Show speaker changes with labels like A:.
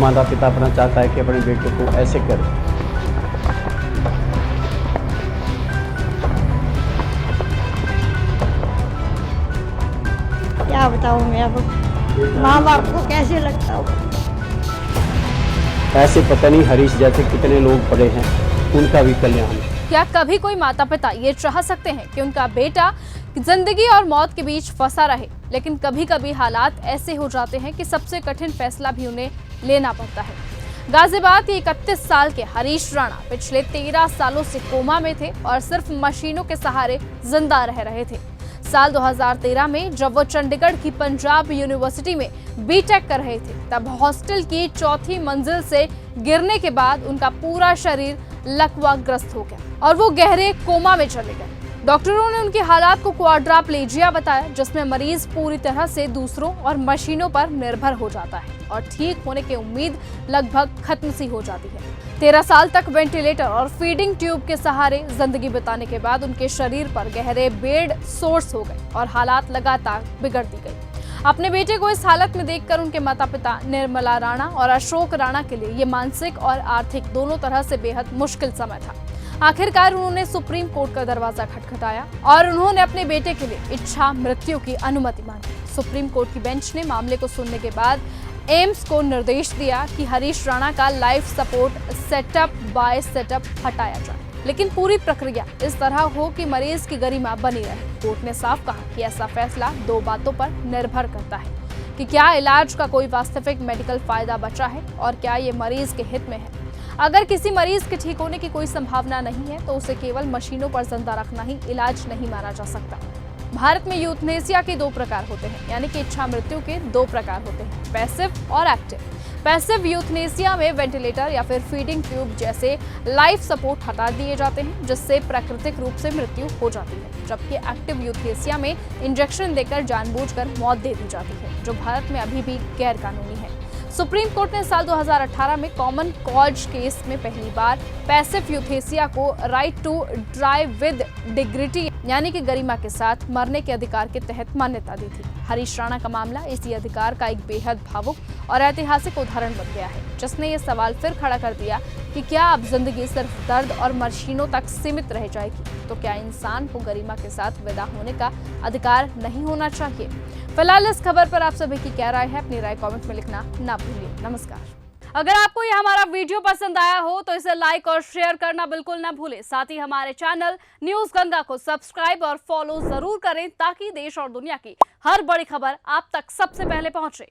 A: माता पिता अपना चाहता है कि अपने बेटे को ऐसे करे।
B: क्या बताऊँ मैं अब, माँ बाप को कैसे लगता होगा।
A: ऐसे पता नहीं हरीश जैसे कितने लोग पड़े हैं, उनका भी कल्याण।
C: क्या कभी कोई माता पिता ये चाह सकते हैं कि उनका बेटा जिंदगी और मौत के बीच फंसा रहे, लेकिन कभी कभी हालात ऐसे हो जाते हैं कि सबसे कठिन फैसला भी उन्हें लेना पड़ता है। गाजियाबाद के 31 साल के हरीश राणा पिछले 13 सालों से कोमा में थे और सिर्फ मशीनों के सहारे जिंदा रह रहे थे। साल 2013 में जब वो चंडीगढ़ की पंजाब यूनिवर्सिटी में बीटेक कर रहे थे, तब हॉस्टल की 4थी मंजिल से गिरने के बाद उनका पूरा शरीर लकवाग्रस्त हो गया और वो गहरे कोमा में चले गए। डॉक्टरों ने उनके हालात को क्वाड्राप्लेजिया बताया, जिसमें मरीज पूरी तरह से दूसरों और मशीनों पर निर्भर हो जाता है और ठीक होने की उम्मीद लगभग खत्म सी हो जाती है। 13 साल तक वेंटिलेटर और फीडिंग ट्यूब के सहारे जिंदगी बिताने के बाद उनके शरीर पर गहरे बेड सोर्स हो गए और हालात लगातार बिगड़ती गई। अपने बेटे को इस हालत में देखकर उनके माता पिता निर्मला राणा और अशोक राणा के लिए ये मानसिक और आर्थिक दोनों तरह से बेहद मुश्किल समय था। आखिरकार उन्होंने सुप्रीम कोर्ट का दरवाजा खटखटाया और उन्होंने अपने बेटे के लिए इच्छा मृत्यु की अनुमति मांगी। सुप्रीम कोर्ट की बेंच ने मामले को सुनने के बाद एम्स को निर्देश दिया कि हरीश राणा का लाइफ सपोर्ट सेटअप हटाया जाए, लेकिन पूरी प्रक्रिया इस तरह हो कि मरीज की गरिमा बनी रहे। कोर्ट ने साफ कहा कि ऐसा फैसला 2 बातों पर निर्भर करता है कि क्या इलाज का कोई वास्तविक मेडिकल फायदा बचा है और क्या ये मरीज के हित में है। अगर किसी मरीज के ठीक होने की कोई संभावना नहीं है तो उसे केवल मशीनों पर जिंदा रखना ही इलाज नहीं माना जा सकता। भारत में यूथनेसिया के 2 प्रकार होते हैं, यानी कि इच्छा मृत्यु के 2 प्रकार होते हैं, पैसिव और एक्टिव। पैसिव यूथनेसिया में वेंटिलेटर या फिर फीडिंग ट्यूब जैसे लाइफ सपोर्ट हटा दिए जाते हैं, जिससे प्राकृतिक रूप से मृत्यु हो जाती है, जबकि एक्टिव यूथनेसिया में इंजेक्शन देकर जानबूझकर मौत दे दी जाती है, जो भारत में अभी भी गैर कानूनी है। सुप्रीम कोर्ट ने साल 2018 में कॉमन कॉज केस में पहली बार पैसिव यूथनेसिया को right to die with dignity यानी कि गरिमा के साथ मरने के अधिकार के तहत मान्यता दी थी। हरीश राणा का मामला इसी अधिकार का एक बेहद भावुक और ऐतिहासिक उदाहरण बन गया है, जिसने ये सवाल फिर खड़ा कर दिया कि क्या अब जिंदगी सिर्फ दर्द और मशीनों तक सीमित रह जाएगी? तो क्या इंसान को गरिमा के साथ विदा होने का अधिकार नहीं होना चाहिए? फिलहाल इस खबर पर आप सभी की क्या राय है, अपनी राय कमेंट में लिखना ना भूलिए। नमस्कार। अगर आपको ये हमारा वीडियो पसंद आया हो तो इसे लाइक और शेयर करना बिल्कुल ना भूलें। साथ ही हमारे चैनल न्यूज गंगा को सब्सक्राइब और फॉलो जरूर करें, ताकि देश और दुनिया की हर बड़ी खबर आप तक सबसे पहले पहुंचे।